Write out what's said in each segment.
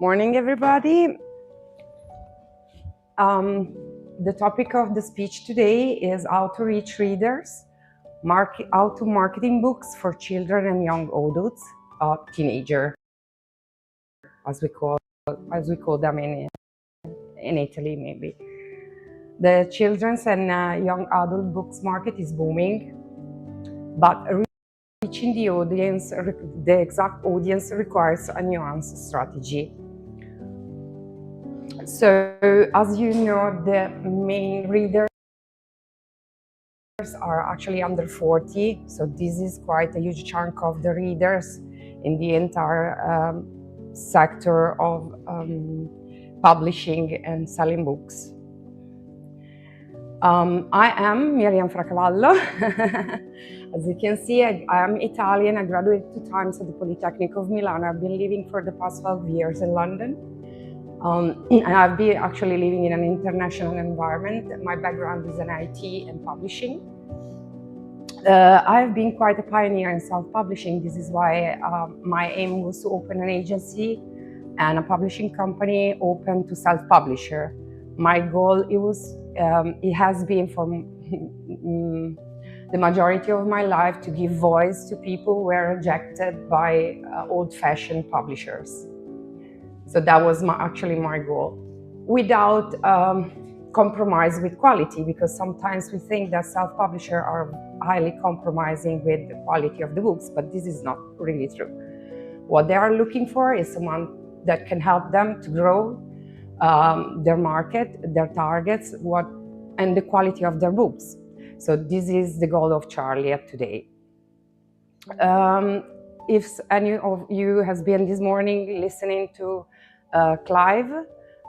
Morning, everybody. The topic of the speech today is how to reach readers, how to marketing books for children and young adults, teenager, as we call them in Italy, maybe. The children's and young adult books market is booming, but reaching the audience, the exact audience, requires a nuanced strategy. So, as you know, the main readers are actually under 40. So this is quite a huge chunk of the readers in the entire sector of publishing and selling books. I am Miriam Fracavallo. As you can see, I am Italian. I graduated 2 times at the Polytechnic of Milan. I've been living for the past 12 years in London. And I've been actually living in an international environment. My background is in IT and publishing. I've been quite a pioneer in self-publishing. This is why my aim was to open an agency and a publishing company open to self-publisher. My goal, it has been for the majority of my life to give voice to people who were rejected by old-fashioned publishers. So that was actually my goal, without compromise with quality, because sometimes we think that self-publishers are highly compromising with the quality of the books, but this is not really true. What they are looking for is someone that can help them to grow their market, their targets, and the quality of their books. So this is the goal of Charlie today. If any of you has been this morning listening to Clive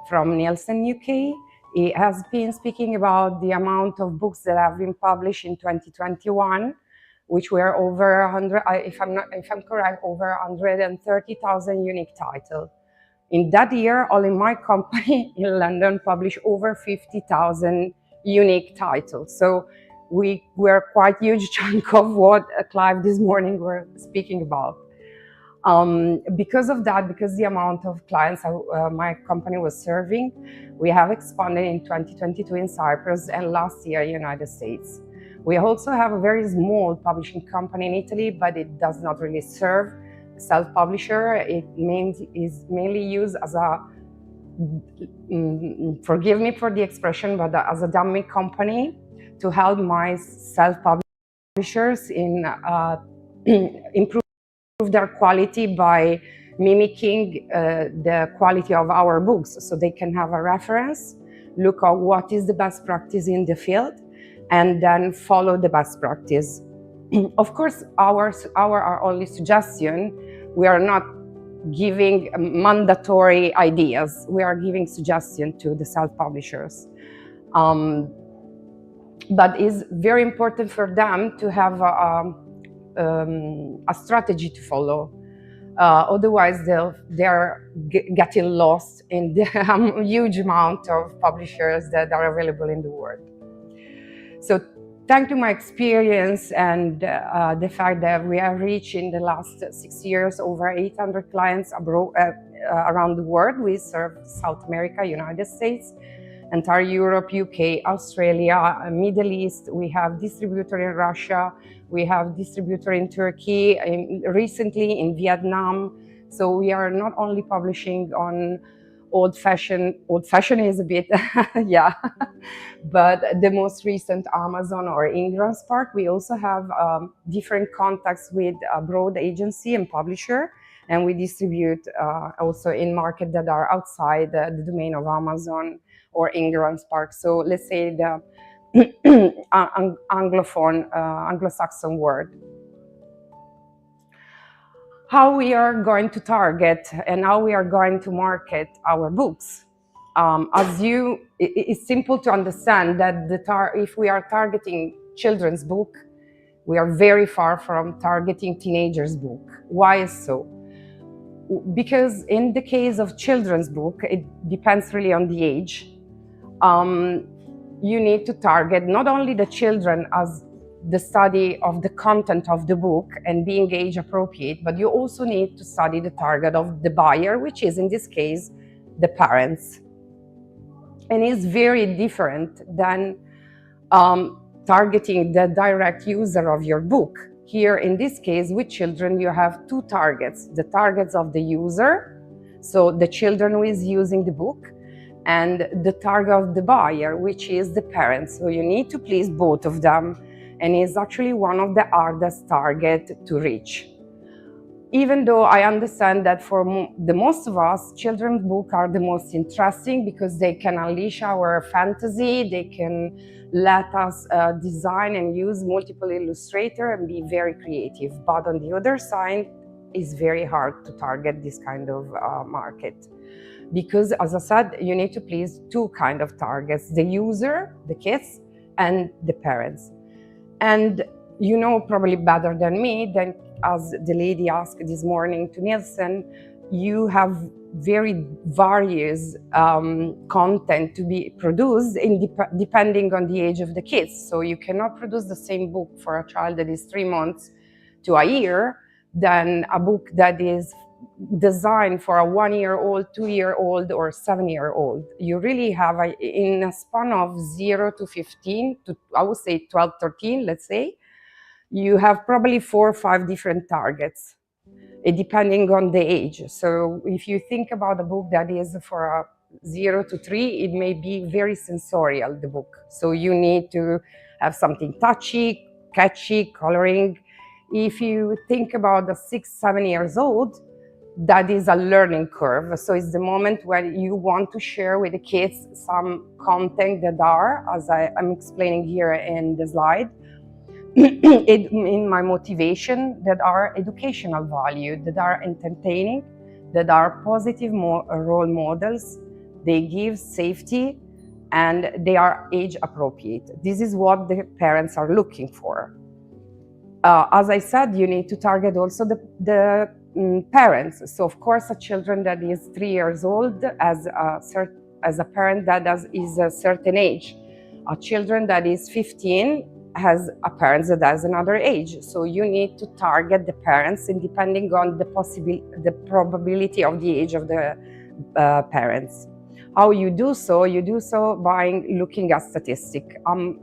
from Nielsen UK, he has been speaking about the amount of books that have been published in 2021, which were over 100, if I'm correct, over 130,000 unique titles. In that year, only my company in London published over 50,000 unique titles. So we were quite a huge chunk of what Clive this morning were speaking about. Because of that, because the amount of clients my company was serving, we have expanded in 2022 in Cyprus and last year United States. We also have a very small publishing company in Italy, but it does not really serve self-publisher. It is mainly used as a, forgive me for the expression, but as a dummy company to help my self-publishers in improve their quality by mimicking the quality of our books, so they can have a reference, look at what is the best practice in the field, and then follow the best practice. Of course, ours are only suggestions. We are not giving mandatory ideas. We are giving suggestions to the self-publishers. But it's very important for them to have a strategy to follow. Otherwise, they're getting lost in the huge amount of publishers that are available in the world. So, thanks to my experience and the fact that we have reached in the last 6 years over 800 clients around the world. We serve South America, United States, entire Europe, UK, Australia, Middle East. We have distributor in Russia. We have distributor in Turkey, recently in Vietnam. So we are not only publishing on old-fashioned is a bit, yeah, but the most recent Amazon or Ingram Spark. We also have different contacts with a broad agency and publisher, and we distribute also in market that are outside the domain of Amazon or Ingram Spark. So let's say the Anglo-Saxon word. How we are going to target and how we are going to market our books. It's simple to understand that if we are targeting children's book, we are very far from targeting teenagers' book. Why is so? Because in the case of children's book, it depends really on the age. You need to target not only the children as the study of the content of the book and being age appropriate, but you also need to study the target of the buyer, which is in this case the parents. And it's very different than targeting the direct user of your book. Here in this case with children you have two targets: the targets of the user, so the children who is using the book, and the target of the buyer, which is the parents. So you need to please both of them, and it's actually one of the hardest targets to reach. Even though I understand that for the most of us, children's books are the most interesting because they can unleash our fantasy, they can let us design and use multiple illustrators and be very creative. But on the other side, it's very hard to target this kind of market. Because, as I said, you need to please two kinds of targets: the user, the kids, and the parents. And you know probably better than me that, as the lady asked this morning to Nielsen, you have very various content to be produced depending on the age of the kids. So you cannot produce the same book for a child that is 3 months to a year than a book that is designed for a 1-year-old, 2-year-old, or 7-year-old. You really have in a span of 0 to 15 to, I would say, 12, 13, let's say, you have probably 4 or 5 different targets, depending on the age. So if you think about a book that is for a 0 to 3, it may be very sensorial, the book. So you need to have something touchy, catchy, coloring. If you think about the 6, 7 years old, that is a learning curve. So it's the moment when you want to share with the kids some content that are, as I'm explaining here in the slide, in my motivation, that are educational value, that are entertaining, that are positive role models, they give safety, and they are age appropriate. This is what the parents are looking for. As I said, you need to target also the parents. So of course, a children that is 3 years old as a parent that is a certain age. A children that is 15 has a parent that has another age. So you need to target the parents, and depending on the probability of the age of the parents. How you do so? You do so by looking at statistics.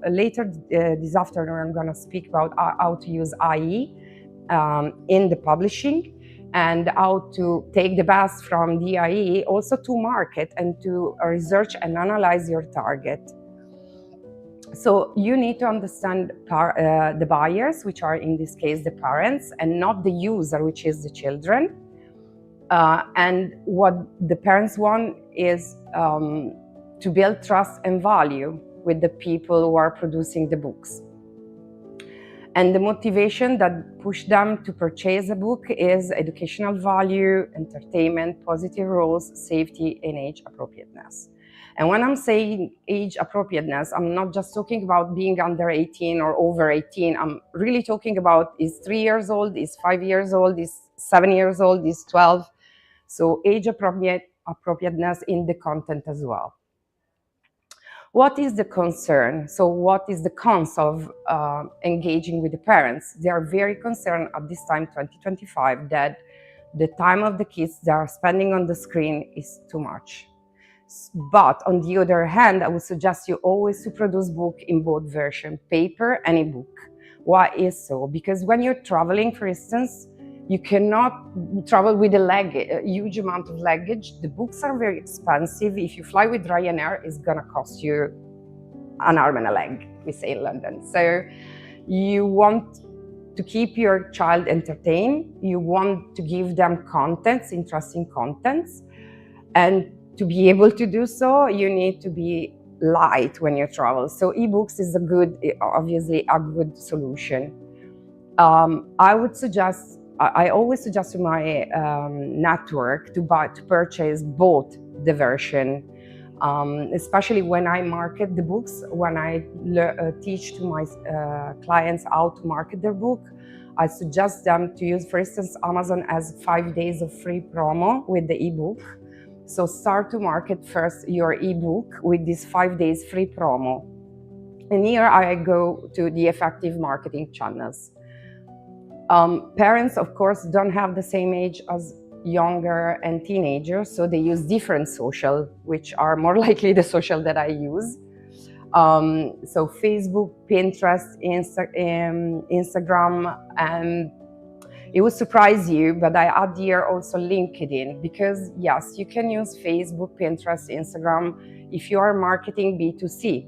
Later this afternoon, I'm going to speak about how to use IE in the publishing, and how to take the best from the IE also to market and to research and analyze your target. So you need to understand the buyers, which are in this case the parents, and not the user, which is the children. And what the parents want is to build trust and value with the people who are producing the books. And the motivation that pushes them to purchase a book is educational value, entertainment, positive roles, safety, and age appropriateness. And when I'm saying age appropriateness, I'm not just talking about being under 18 or over 18. I'm really talking about is 3 years old, is 5 years old, is 7 years old, is 12. So age appropriateness in the content as well. What is the concern? So what is the cons of engaging with the parents? They are very concerned at this time, 2025, that the time of the kids they are spending on the screen is too much. But on the other hand, I would suggest you always to produce book in both version, paper and ebook. Why is so? Because when you're traveling, for instance, you cannot travel with a huge amount of luggage. The books are very expensive. If you fly with Ryanair, it's gonna cost you an arm and a leg, we say in London. So you want to keep your child entertained. You want to give them contents, interesting contents. And to be able to do so, you need to be light when you travel. So eBooks is obviously a good solution. I always suggest to my network to purchase both the version, especially when I market the books. When I teach to my clients how to market their book, I suggest them to use, for instance, Amazon has 5 days of free promo with the ebook. So start to market first your ebook with this 5 days free promo. And here I go to the effective marketing channels. Parents, of course, don't have the same age as younger and teenagers, so they use different social, which are more likely the social that I use. So Facebook, Pinterest, Instagram, and it will surprise you, but I add here also LinkedIn, because yes, you can use Facebook, Pinterest, Instagram if you are marketing B2C.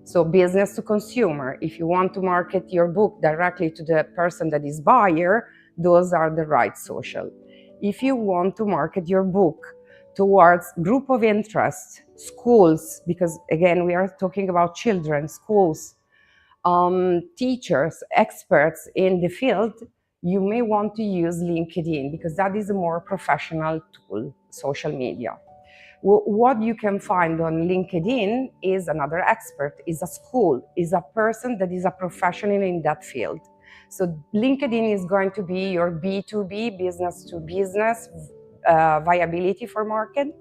So business to consumer. If you want to market your book directly to the person that is buyer, those are the right social. If you want to market your book towards group of interest, schools, because again, we are talking about children, schools, teachers, experts in the field, you may want to use LinkedIn because that is a more professional tool, social media. What you can find on LinkedIn is another expert, is a school, is a person that is a professional in that field. So LinkedIn is going to be your B2B, business to business viability for marketing.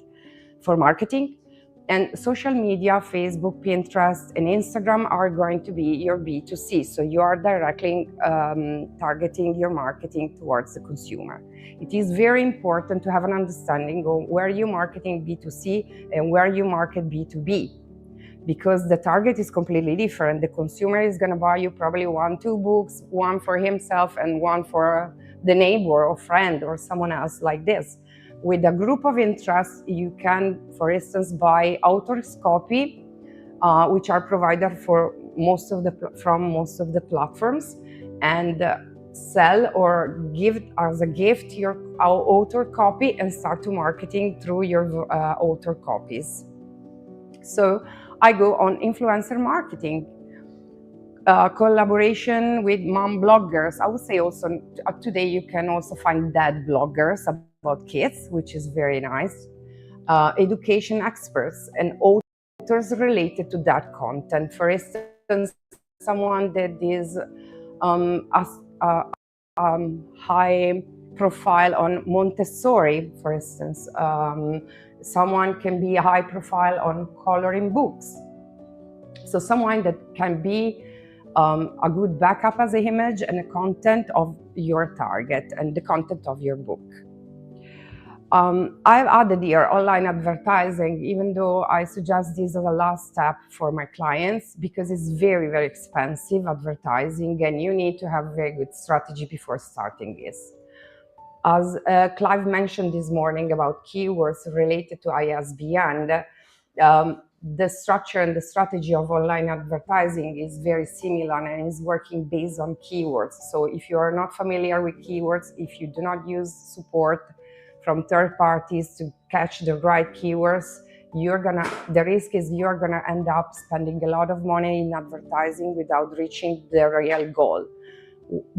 And social media, Facebook, Pinterest, and Instagram are going to be your B2C. So you are directly targeting your marketing towards the consumer. It is very important to have an understanding of where you're marketing B2C and where you market B2B, because the target is completely different. The consumer is going to buy you probably 1-2 books, one for himself and one for the neighbor or friend or someone else like this. With a group of interests, you can, for instance, buy author's copy, which are provided from most of the platforms, and sell or give as a gift your author copy and start to marketing through your author copies. So I go on influencer marketing, collaboration with mom bloggers. I would say also today you can also find dad bloggers about kids, which is very nice. Education experts and authors related to that content. For instance, someone that is high profile on Montessori, for instance. Someone can be high profile on coloring books. So someone that can be a good backup as an image and the content of your target and the content of your book. I've added here online advertising, even though I suggest this as a last step for my clients, because it's very, very expensive advertising and you need to have a very good strategy before starting this. As Clive mentioned this morning about keywords related to ISBN, the structure and the strategy of online advertising is very similar and is working based on keywords. So if you are not familiar with keywords, if you do not use support from third parties to catch the right keywords, the risk is you're gonna end up spending a lot of money in advertising without reaching the real goal.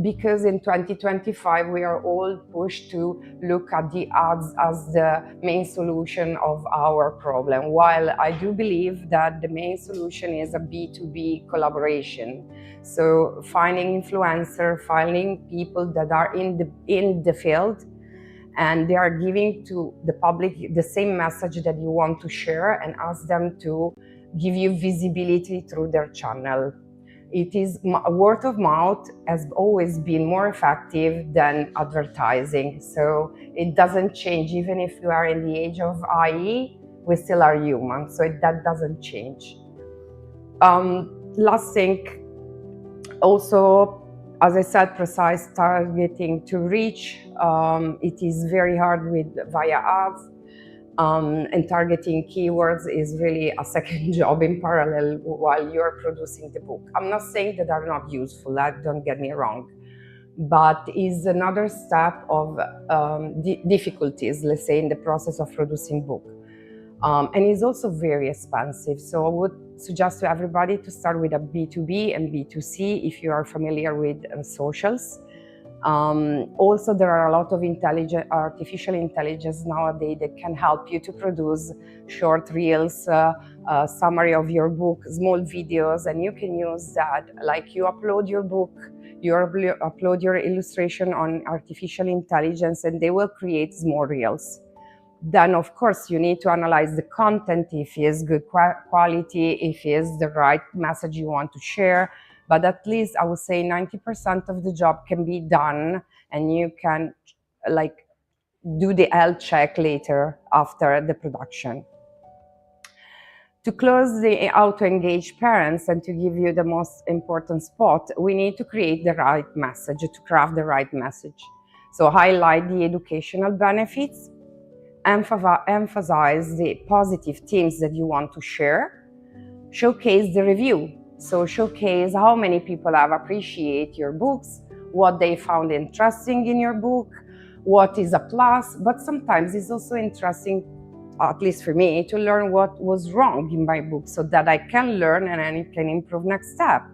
Because in 2025, we are all pushed to look at the ads as the main solution of our problem, while I do believe that the main solution is a B2B collaboration. So finding influencers, finding people that are in the field, and they are giving to the public the same message that you want to share, and ask them to give you visibility through their channel. It is word of mouth has always been more effective than advertising. So it doesn't change. Even if you are in the age of IE, we still are human. So that doesn't change. Last thing, also, as I said, precise targeting to reach. It is very hard via ads. And targeting keywords is really a second job in parallel while you're producing the book. I'm not saying that they're not useful, don't get me wrong, but is another step of difficulties, let's say, in the process of producing book. And it's also very expensive. So I would suggest to everybody to start with a B2B and B2C if you are familiar with socials. Also, there are a lot of artificial intelligence nowadays that can help you to produce short reels, summary of your book, small videos, and you can use that. Like you upload your book, you upload your illustration on artificial intelligence, and they will create small reels. Then, of course, you need to analyze the content, if it's good quality, if it's the right message you want to share. But at least I would say 90% of the job can be done, and you can like do the health check later after the production. To close how to engage parents and to give you the most important spot, we need to create the right message, to craft the right message. So highlight the educational benefits, emphasize the positive themes that you want to share, showcase the review. So showcase how many people have appreciated your books, what they found interesting in your book, what is a plus, but sometimes it's also interesting, at least for me, to learn what was wrong in my book so that I can learn and I can improve next step.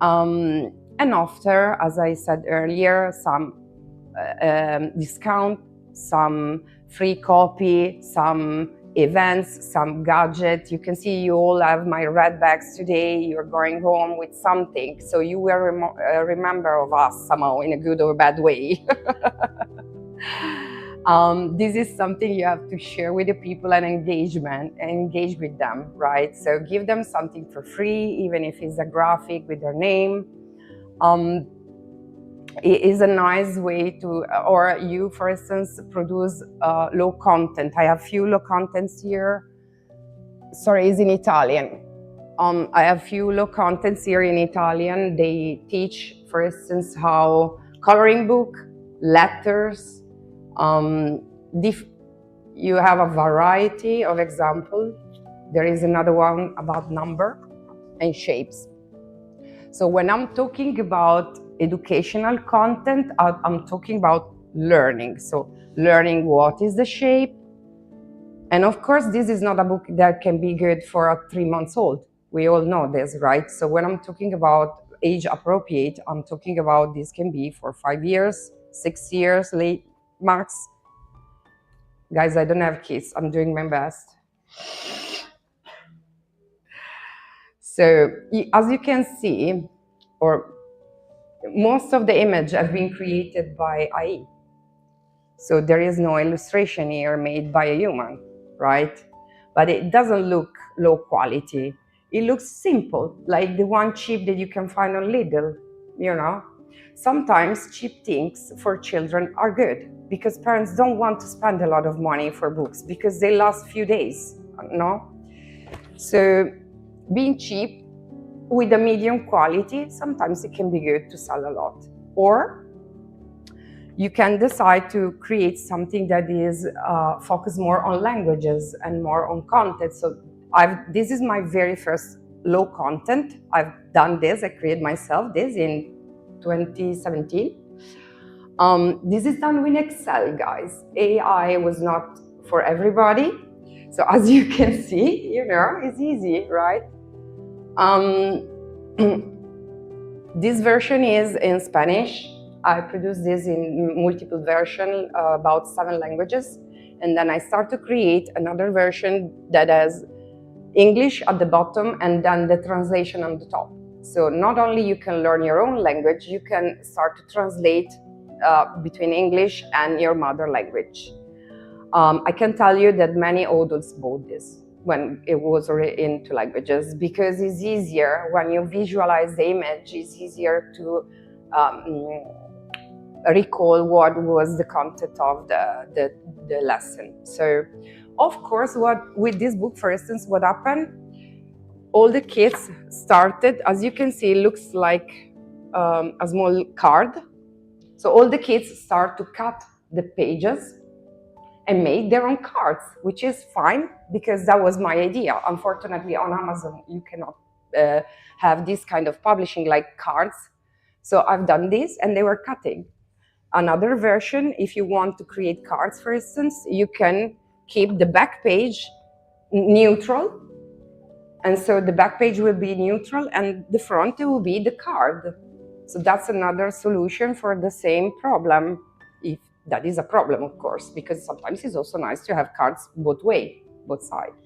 And after, as I said earlier, some discount, some free copy, some events, some gadget. You can see you all have my red bags today. You're going home with something, so you will remember of us somehow in a good or bad way. This is something you have to share with the people and engage with them, right? So give them something for free, even if it's a graphic with their name. It is a nice way to, or you, for instance, produce low content. I have few low contents here. Sorry, it's in Italian. I have few low contents here in Italian. They teach, for instance, how coloring book, letters. You have a variety of examples. There is another one about number and shapes. So when I'm talking about educational content, I'm talking about learning. So learning what is the shape. And of course, this is not a book that can be good for a 3 months old. We all know this, right? So when I'm talking about age appropriate, I'm talking about this can be for 5 years, 6 years, late max. Guys, I don't have kids. I'm doing my best. So as you can see, or most of the image have been created by AI. So there is no illustration here made by a human, right? But it doesn't look low quality. It looks simple, like the one cheap that you can find on Lidl, you know? Sometimes cheap things for children are good because parents don't want to spend a lot of money for books because they last few days, no? So being cheap with a medium quality, sometimes it can be good to sell a lot. Or you can decide to create something that is focused more on languages and more on content. So this is my very first low content. I've done this, I created myself this in 2017. This is done with Excel, guys. AI was not for everybody. So as you can see, you know, it's easy, right? This version is in Spanish. I produced this in multiple versions, about 7 languages. And then I start to create another version that has English at the bottom and then the translation on the top. So not only you can learn your own language, you can start to translate between English and your mother language. I can tell you that many adults bought this when it was already in 2 languages because it's easier when you visualize the image, it's easier to recall what was the content of the lesson. So, of course, with this book, for instance, what happened? All the kids started, as you can see, it looks like a small card. So all the kids start to cut the pages and make their own cards, which is fine because that was my idea. Unfortunately, on Amazon, you cannot have this kind of publishing like cards. So I've done this and they were cutting. Another version, if you want to create cards, for instance, you can keep the back page neutral. And so the back page will be neutral and the front will be the card. So that's another solution for the same problem, if that is a problem, of course, because sometimes it's also nice to have cards both sides.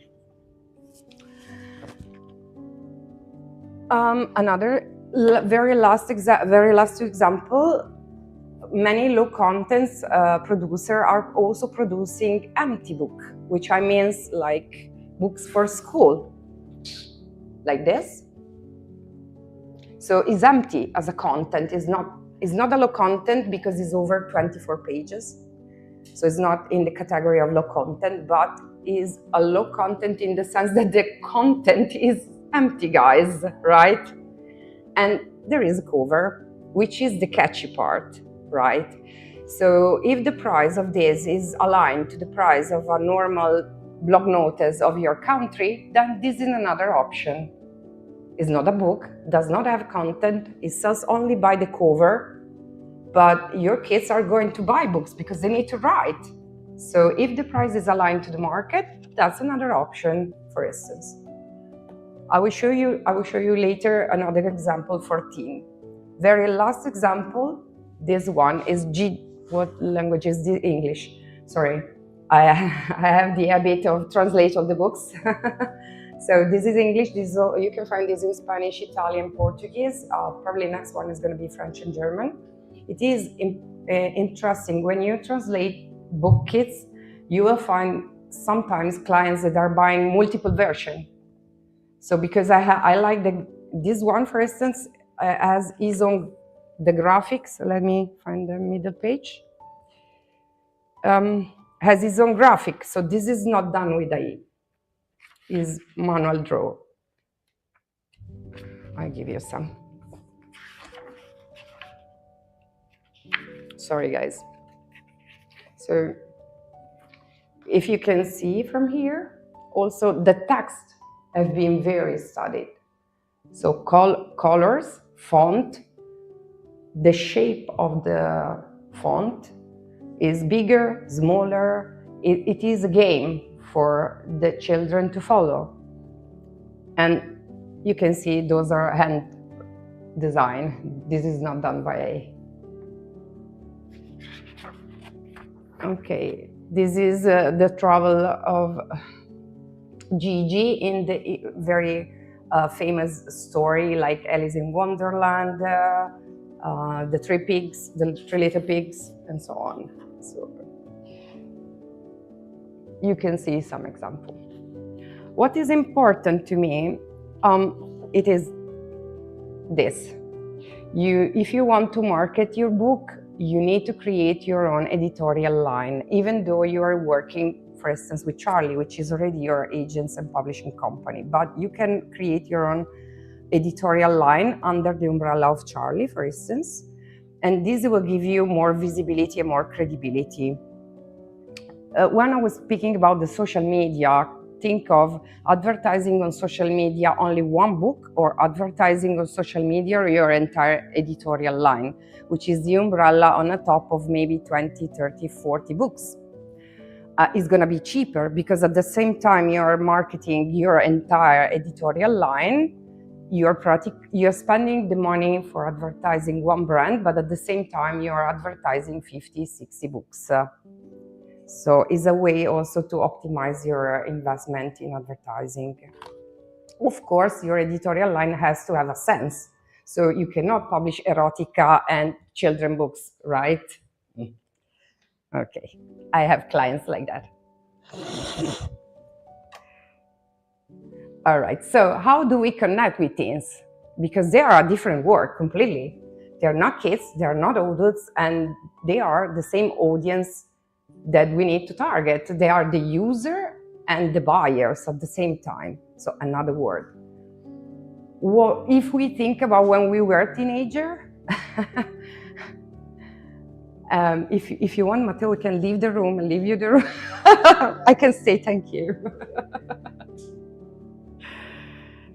Another very last example many low contents producers are also producing empty book, which I means like books for school, like this. So it's empty as a content. It's not a low content because it's over 24 pages. So it's not in the category of low content, but is a low content in the sense that the content is empty, guys, right? And there is a cover, which is the catchy part, right? So if the price of this is aligned to the price of a normal blog notice of your country, then this is another option. It's not a book, does not have content, it sells only by the cover, but your kids are going to buy books because they need to write. So if the price is aligned to the market, that's another option, for instance. I will show you later another example for teen. Very last example, this one is what language is the English? Sorry, I have the habit of translate all the books. So this is English. You can find this in Spanish, Italian, Portuguese. Probably next one is going to be French and German. It is interesting when you translate book kits, you will find sometimes clients that are buying multiple versions. So because I like this one, for instance, has his own the graphics. Let me find the middle page. Has his own graphics. So this is not done with AI. Is manual draw. I'll give you some. Sorry, guys. So if you can see from here, also the text have been very studied. So colors, font, the shape of the font is bigger, smaller. It is a game for the children to follow. And you can see those are hand design. This is not done by AI. Okay, this is the travel of Gigi in the very famous story like Alice in Wonderland, the three pigs, the three little pigs, and so on. So you can see some example. What is important to me, it is this. If you want to market your book, you need to create your own editorial line, even though you are working, for instance, with Charlie, which is already your agents and publishing company. But you can create your own editorial line under the umbrella of Charlie, for instance, and this will give you more visibility and more credibility. When I was speaking about the social media, think of advertising on social media only one book, or advertising on social media your entire editorial line, which is the umbrella on the top of maybe 20, 30, 40 books. It's going to be cheaper because at the same time you're marketing your entire editorial line, you're spending the money for advertising one brand, but at the same time you're advertising 50, 60 books. So it's a way also to optimize your investment in advertising. Of course, your editorial line has to have a sense. So you cannot publish erotica and children books, right? Okay, I have clients like that. All right, so how do we connect with teens? Because they are a different world completely. They're not kids, they're not adults, and they are the same audience that we need to target. They are the user and the buyers at the same time. So another word. Well, if we think about when we were a teenager, if you want, Matteo, we can leave the room and leave you the room. I can say thank you.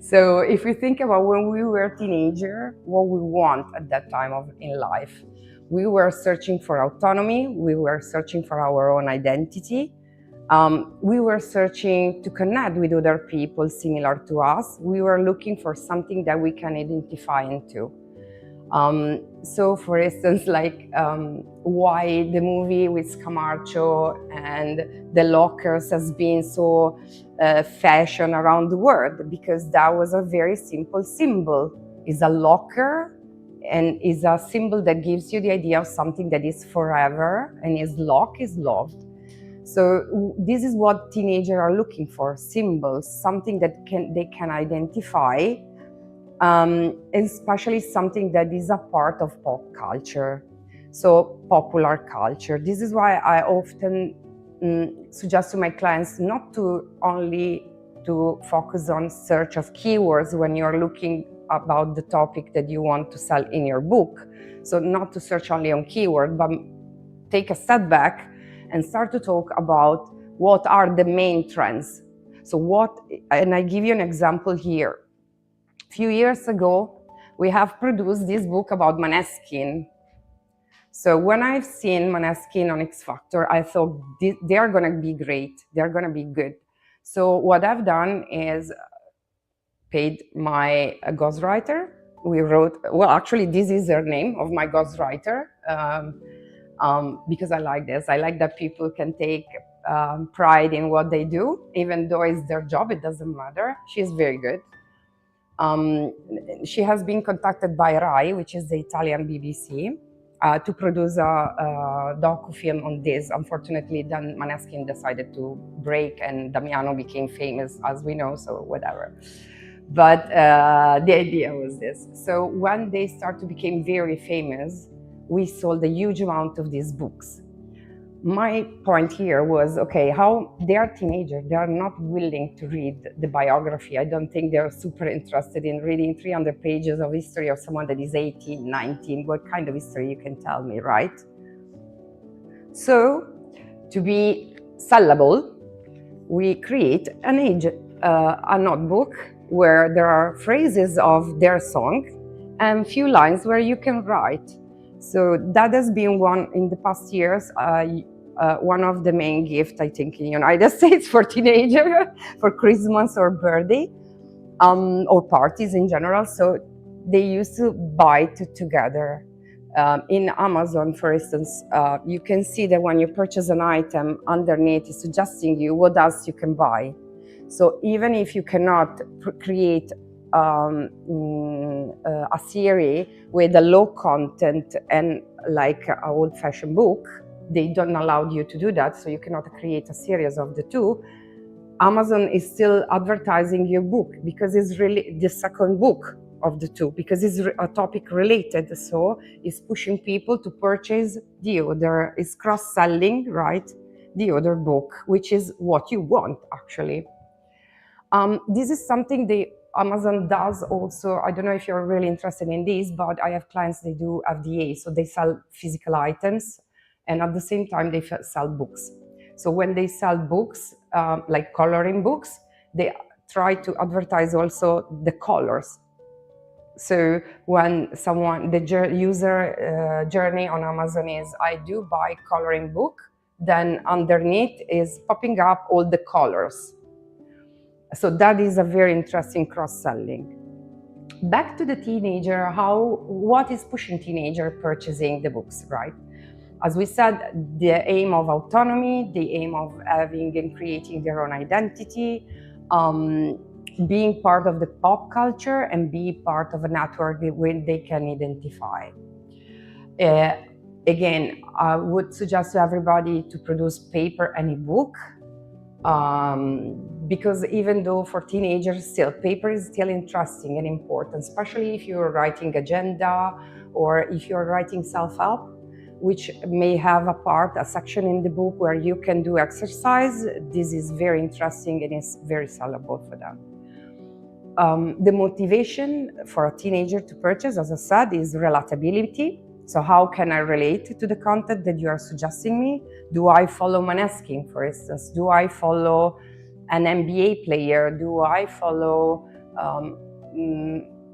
So if we think about when we were a teenager, what we want at that time in life, we were searching for autonomy, we were searching for our own identity, we were searching to connect with other people similar to us, we were looking for something that we can identify into. So for instance, like why the movie with Camacho and the lockers has been so fashion around the world, because that was a very simple symbol. It's a locker and is a symbol that gives you the idea of something that is forever, and is locked, is loved. So this is what teenagers are looking for, symbols, something that they can identify, especially something that is a part of pop culture, so popular culture. This is why I often suggest to my clients not to only to focus on search of keywords when you're looking about the topic that you want to sell in your book. So not to search only on keyword, but take a step back and start to talk about what are the main trends. So and I give you an example here. A few years ago, we have produced this book about Måneskin. So when I've seen Måneskin on X Factor, I thought they are going to be great. They're going to be good. So what I've done is paid my ghostwriter. We wrote, well, actually, this is her name of my ghostwriter, because I like this. I like that people can take pride in what they do, even though it's their job, it doesn't matter. She's very good. She has been contacted by Rai, which is the Italian BBC, to produce a docu-film on this. Unfortunately, then Måneskin decided to break and Damiano became famous, as we know, so whatever. But the idea was this. So when they start to become very famous, we sold a huge amount of these books. My point here was, okay, how they are teenagers, they are not willing to read the biography. I don't think they're super interested in reading 300 pages of history of someone that is 18, 19. What kind of history, you can tell me, right? So to be sellable, we create a notebook where there are phrases of their song and few lines where you can write. So that has been in the past years, one of the main gifts, I think, in the United States for teenagers, for Christmas or birthday, or parties in general. So they used to buy together. In Amazon, for instance, you can see that when you purchase an item, underneath is suggesting you what else you can buy. So even if you cannot create a series with a low content and like an old-fashioned book, they don't allow you to do that, so you cannot create a series of the two. Amazon is still advertising your book because it's really the second book of the two, because it's a topic related, so it's pushing people to purchase the other, it's cross-selling, right, the other book, which is what you want, actually. This is something Amazon does also. I don't know if you're really interested in this, but I have clients, they do FDA, so they sell physical items, and at the same time they sell books. So when they sell books, like coloring books, they try to advertise also the colors. So when the user journey on Amazon is, I do buy coloring book, then underneath is popping up all the colors. So that is a very interesting cross-selling. Back to the teenager, what is pushing teenager purchasing the books, right? As we said, the aim of autonomy, the aim of having and creating their own identity, being part of the pop culture and be part of a network where they can identify. Again, I would suggest to everybody to produce paper and ebook, because even though for teenagers still, paper is still interesting and important, especially if you're writing agenda or if you're writing self-help, which may have a section in the book where you can do exercise. This is very interesting and is very sellable for them. The motivation for a teenager to purchase, as I said, is relatability. So how can I relate to the content that you are suggesting me? Do I follow Måneskin, for instance? Do I follow an NBA player? Do I follow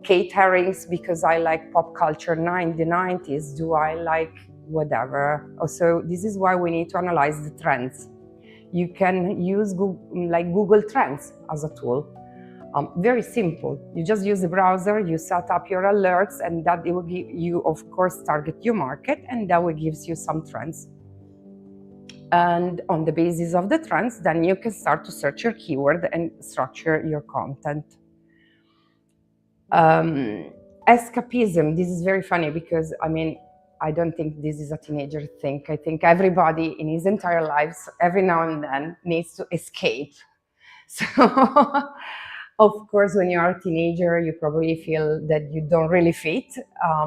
Kate Herrings because I like pop culture the 90s? Do I like whatever? So this is why we need to analyze the trends. You can use Google Trends as a tool. Very simple. You just use the browser, you set up your alerts, and that it will give you, of course, target your market, and that will give you some trends. And on the basis of the trends, then you can start to search your keyword and structure your content. Escapism, this is very funny because, I mean, I don't think this is a teenager thing. I think everybody in his entire lives, every now and then, needs to escape. So, of course, when you are a teenager, you probably feel that you don't really fit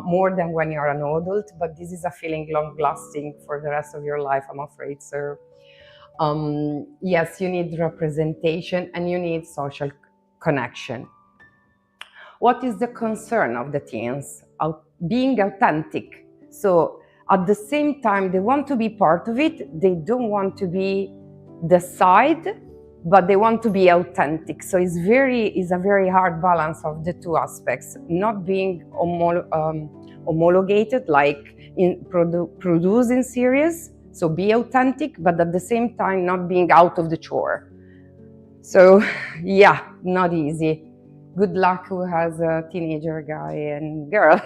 more than when you're an adult, but this is a feeling long-lasting for the rest of your life, I'm afraid. So, yes, you need representation and you need social connection. What is the concern of the teens? Being authentic. So at the same time, they want to be part of it. They don't want to be the side, but they want to be authentic. So it's a very hard balance of the two aspects, not being homologated, like in producing series. So be authentic, but at the same time, not being out of the chore. So yeah, not easy. Good luck who has a teenager guy and girl.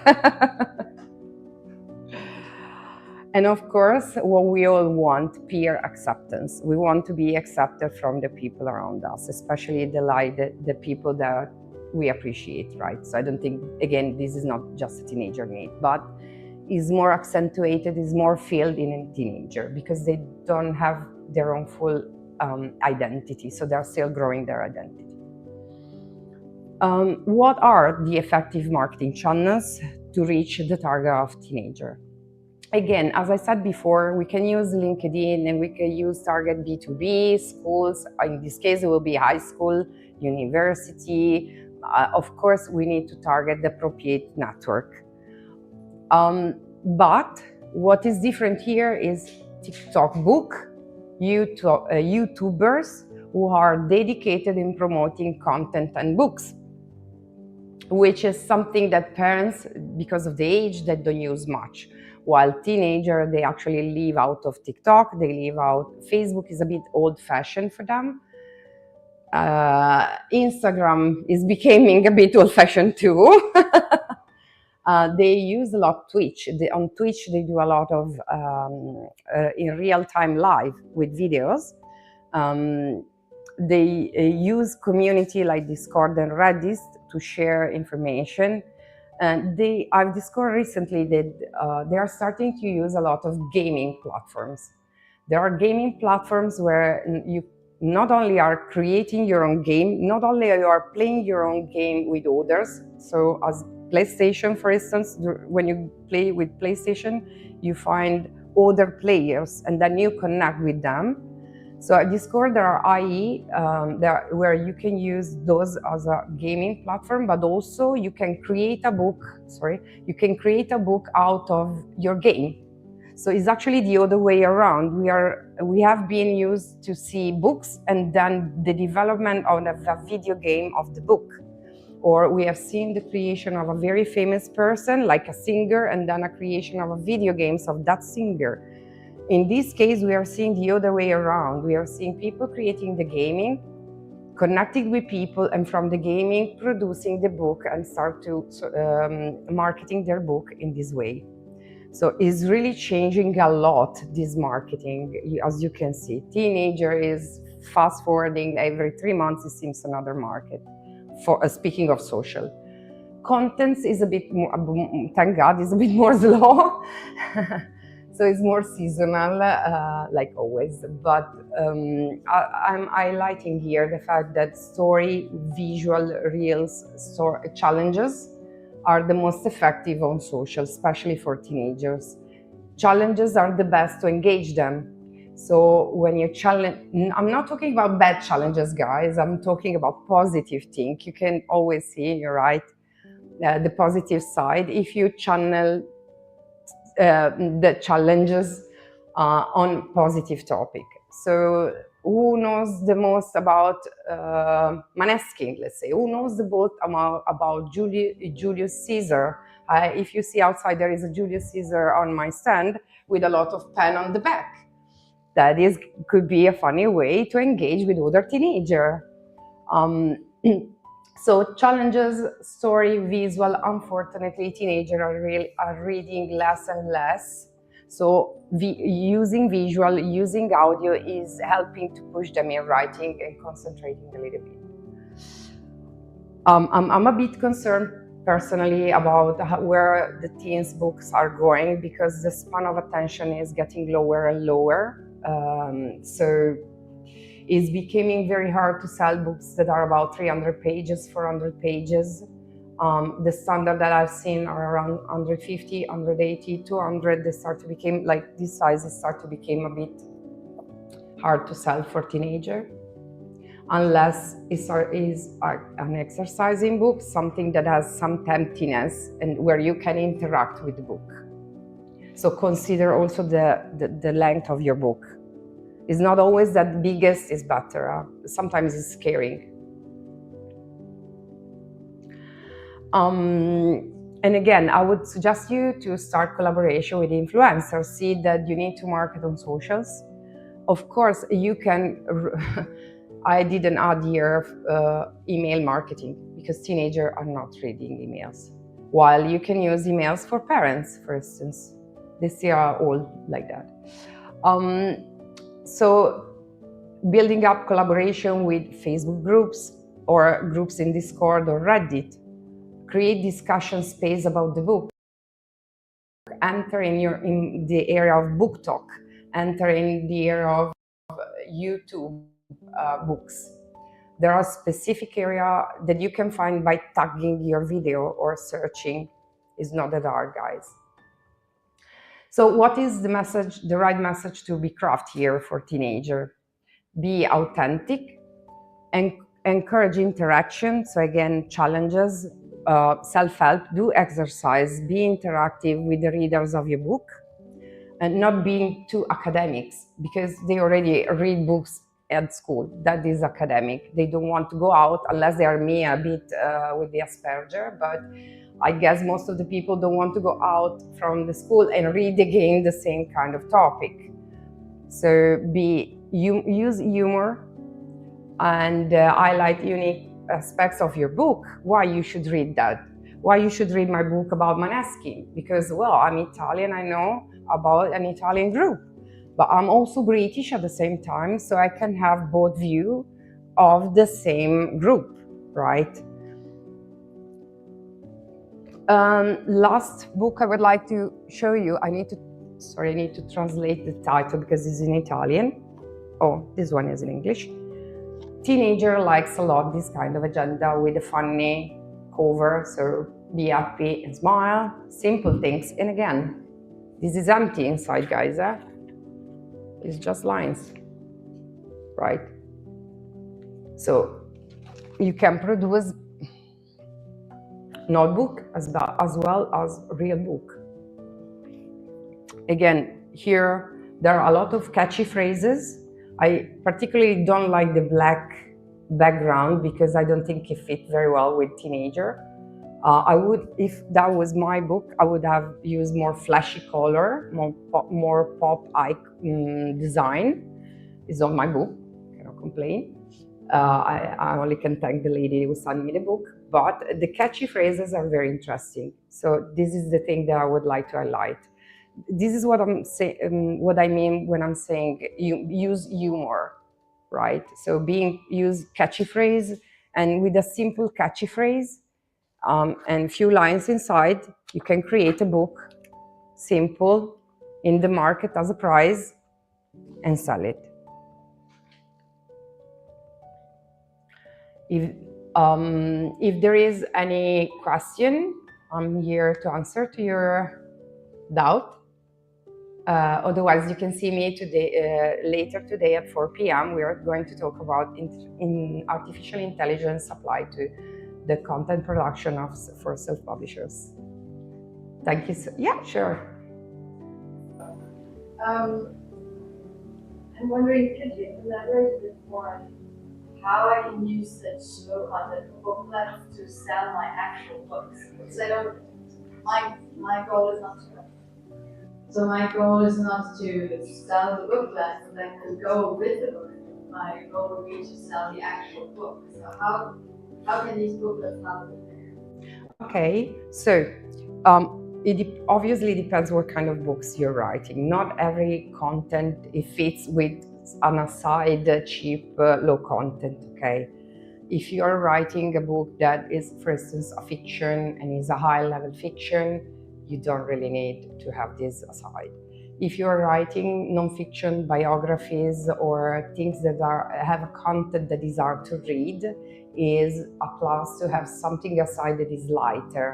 And of course, what we all want, peer acceptance. We want to be accepted from the people around us, especially the people that we appreciate, right? So I don't think, again, this is not just a teenager need, but is more accentuated, is more filled in a teenager because they don't have their own full identity. So they're still growing their identity. What are the effective marketing channels to reach the target of teenager? Again, as I said before, we can use LinkedIn and we can use target B2B, schools. In this case, it will be high school, university. Of course, we need to target the appropriate network. But what is different here is TikTok book, YouTubers who are dedicated in promoting content and books, which is something that parents, because of the age, that don't use much. While teenagers, they actually live out of TikTok, they live out, Facebook is a bit old-fashioned for them. Instagram is becoming a bit old-fashioned too. They use a lot Twitch. On Twitch, they do a lot of in real-time live with videos. They use community like Discord and Reddit to share information. And I've discovered recently that they are starting to use a lot of gaming platforms. There are gaming platforms where you not only are creating your own game, not only you are playing your own game with others. So as PlayStation, for instance, when you play with PlayStation, you find other players and then you connect with them. So I discovered there are IE where you can use those as a gaming platform, but also you can create a book. You can create a book out of your game. So it's actually the other way around. We have been used to see books and then the development of a video game of the book. Or we have seen the creation of a very famous person, like a singer, and then a creation of a video games of that singer. In this case, we are seeing the other way around. We are seeing people creating the gaming, connecting with people, and from the gaming, producing the book and start to marketing their book in this way. So it's really changing a lot, this marketing, as you can see. Teenager is fast forwarding every 3 months, it seems another market. For speaking of social. Contents is a bit more, thank God, is a bit more slow. So it's more seasonal, like always. But I'm highlighting here the fact that story, visual, reels, challenges are the most effective on social, especially for teenagers. Challenges are the best to engage them. So when you challenge, I'm not talking about bad challenges, guys. I'm talking about positive things. You can always see, right, the positive side if you channel the challenges on positive topic. So who knows the most about Maneskin, let's say? Who knows the most about Julius Caesar? If you see outside, there is a Julius Caesar on my stand with a lot of pen on the back. That could be a funny way to engage with other teenager. So challenges, story, visual, unfortunately, teenagers are reading less and less. So using visual, using audio is helping to push them in writing and concentrating a little bit. I'm a bit concerned personally about where the teens' books are going, because the span of attention is getting lower and lower. So it's becoming very hard to sell books that are about 300 pages, 400 pages. The standard that I've seen are around 150, 180, 200. They start to become, like, these sizes start to become a bit hard to sell for teenager, unless it is an exercising book, something that has some emptiness and where you can interact with the book. So consider also the length of your book. It's not always that biggest is better. Sometimes it's scary. And again, I would suggest you to start collaboration with influencers. See that you need to market on socials. Of course, you can. I did an odd year of email marketing, because teenagers are not reading emails. While you can use emails for parents, for instance. They are all like that. So building up collaboration with Facebook groups or groups in Discord or Reddit. Create discussion space about the book. Enter in the area of book talk. Enter in the area of YouTube books. There are specific areas that you can find by tagging your video or searching. It's not that hard, guys. So what is the message, the right message to be craft here for teenager? Be authentic and encourage interaction. So again, challenges, self-help, do exercise, be interactive with the readers of your book, and not being too academics, because they already read books at school. That is academic. They don't want to go out, unless they are me a bit with the Asperger, but I guess most of the people don't want to go out from the school and read again the same kind of topic. So use humor and highlight unique aspects of your book, why you should read that. Why you should read my book about Maneskin, because, well, I'm Italian, I know about an Italian group, but I'm also British at the same time, so I can have both views of the same group, right? Last book I would like to show you, I need to translate the title because it's in Italian. Oh, this one is in English. Teenager likes a lot this kind of agenda with a funny cover, so be happy and smile, simple things. And again, this is empty inside, guys. It's just lines, right? So you can produce notebook as well as real book. Again, here there are a lot of catchy phrases. I particularly don't like the black background because I don't think it fit very well with teenager. I would, if that was my book, I would have used more flashy color, more pop design. It's not my book, cannot complain. I only can thank the lady who sent me the book, but the catchy phrases are very interesting. So this is the thing that I would like to highlight. This is what I'm saying, what I mean when I'm saying you use humor, right? So use catchy phrase, and with a simple catchy phrase and few lines inside, you can create a book, simple, in the market as a prize, and sell it. If there is any question, I'm here to answer to your doubt. Otherwise, you can see me today, later today at 4 p.m. We are going to talk about in artificial intelligence applied to the content production for self-publishers. Thank you. Yeah, sure. I'm wondering, could you elaborate a bit more on how I can use such low content booklets to sell my actual books? Because I don't, my goal is not to. So my goal is not to sell the booklet that could go with the book. My goal would be to sell the actual book. So how can these booklets help me? Okay, so it obviously depends what kind of books you're writing. Not every content it fits with an aside cheap low content. Okay, if you're writing a book that is, for instance, a fiction and is a high-level fiction, you don't really need to have this aside. If you're writing non-fiction biographies or things that have a content that is hard to read, is a plus to have something aside that is lighter.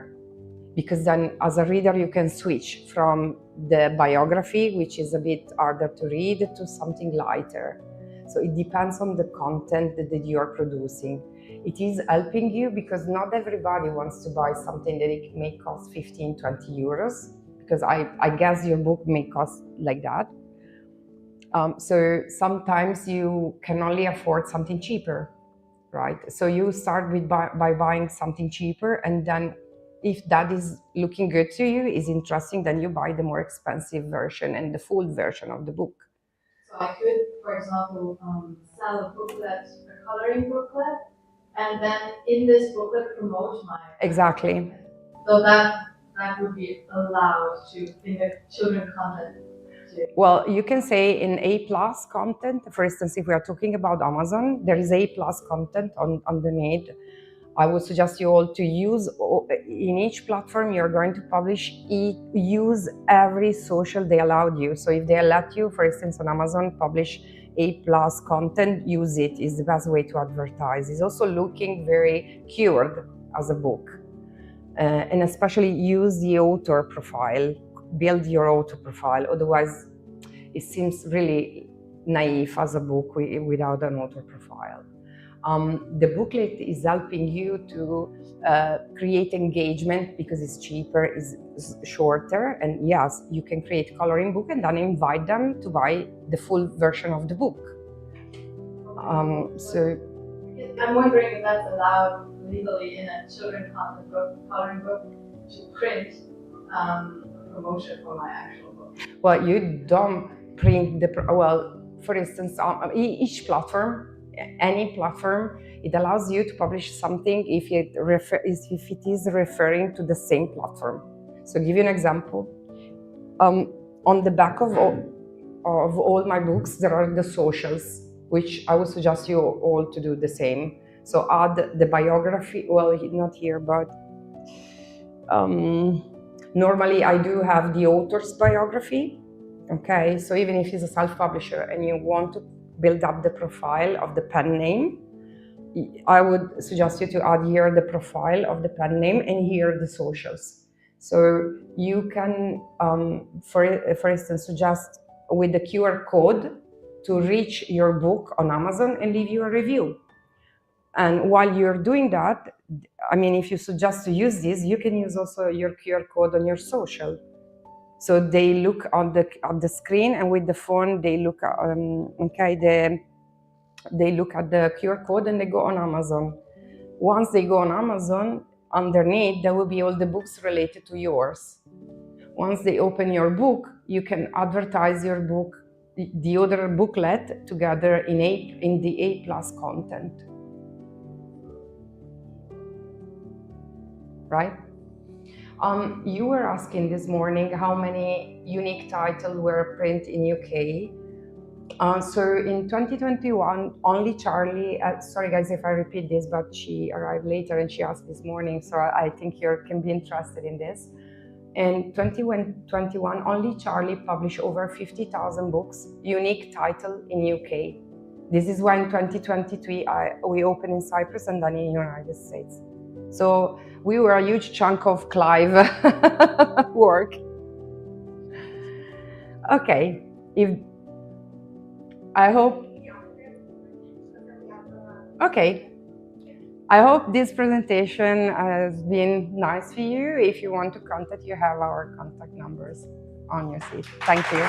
Because then as a reader you can switch from the biography, which is a bit harder to read, to something lighter. So it depends on the content that you are producing. It is helping you because not everybody wants to buy something that it may cost 15, 20 euros, because I guess your book may cost like that. So sometimes you can only afford something cheaper, right? So you start with by buying something cheaper, and then if that is looking good to you, is interesting, then you buy the more expensive version and the full version of the book. So I could, for example, sell a booklet, a coloring booklet, and then in this booklet promote my... Exactly. So that would be allowed to in the children content. Well, you can say in A+ content, for instance, if we are talking about Amazon, there is A+ content underneath. I would suggest you all to use, in each platform you're going to publish, use every social they allowed you. So if they let you, for instance, on Amazon, publish A+ content, use it, is the best way to advertise. It's also looking very cured as a book. And especially use the author profile, build your author profile, otherwise it seems really naive as a book without an author profile. The booklet is helping you to create engagement because it's cheaper, is shorter, and yes, you can create coloring book and then invite them to buy the full version of the book. So I'm wondering if that's allowed legally in a children content book, coloring book, to print a promotion for my actual book. Well, you don't print for instance, each platform, any platform, it allows you to publish something if it is referring to the same platform. So, give you an example. On the back of all my books, there are the socials, which I would suggest you all to do the same. So add the biography. Well, not here, but normally I do have the author's biography. Okay, so even if he's a self-publisher and you want to build up the profile of the pen name, I would suggest you to add here the profile of the pen name and here the socials. So you can, for instance, suggest with the QR code to reach your book on Amazon and leave you a review. And while you're doing that, I mean, if you suggest to use this, you can use also your QR code on your social. So they look on the screen, and with the phone they look they look at the QR code and they go on Amazon. Once they go on Amazon, underneath there will be all the books related to yours. Once they open your book, you can advertise your book, the other booklet, together in the A+ content. Right? You were asking this morning how many unique titles were printed in UK. So in 2021, only Charlie, sorry guys if I repeat this, but she arrived later and she asked this morning, so I think you can be interested in this. In 2021, only Charlie published over 50,000 books, unique title in UK. This is why in 2023 we opened in Cyprus and then in the United States. So we were a huge chunk of Clive work. Okay, I hope this presentation has been nice for you. If you want to contact, you have our contact numbers on your seat. Thank you.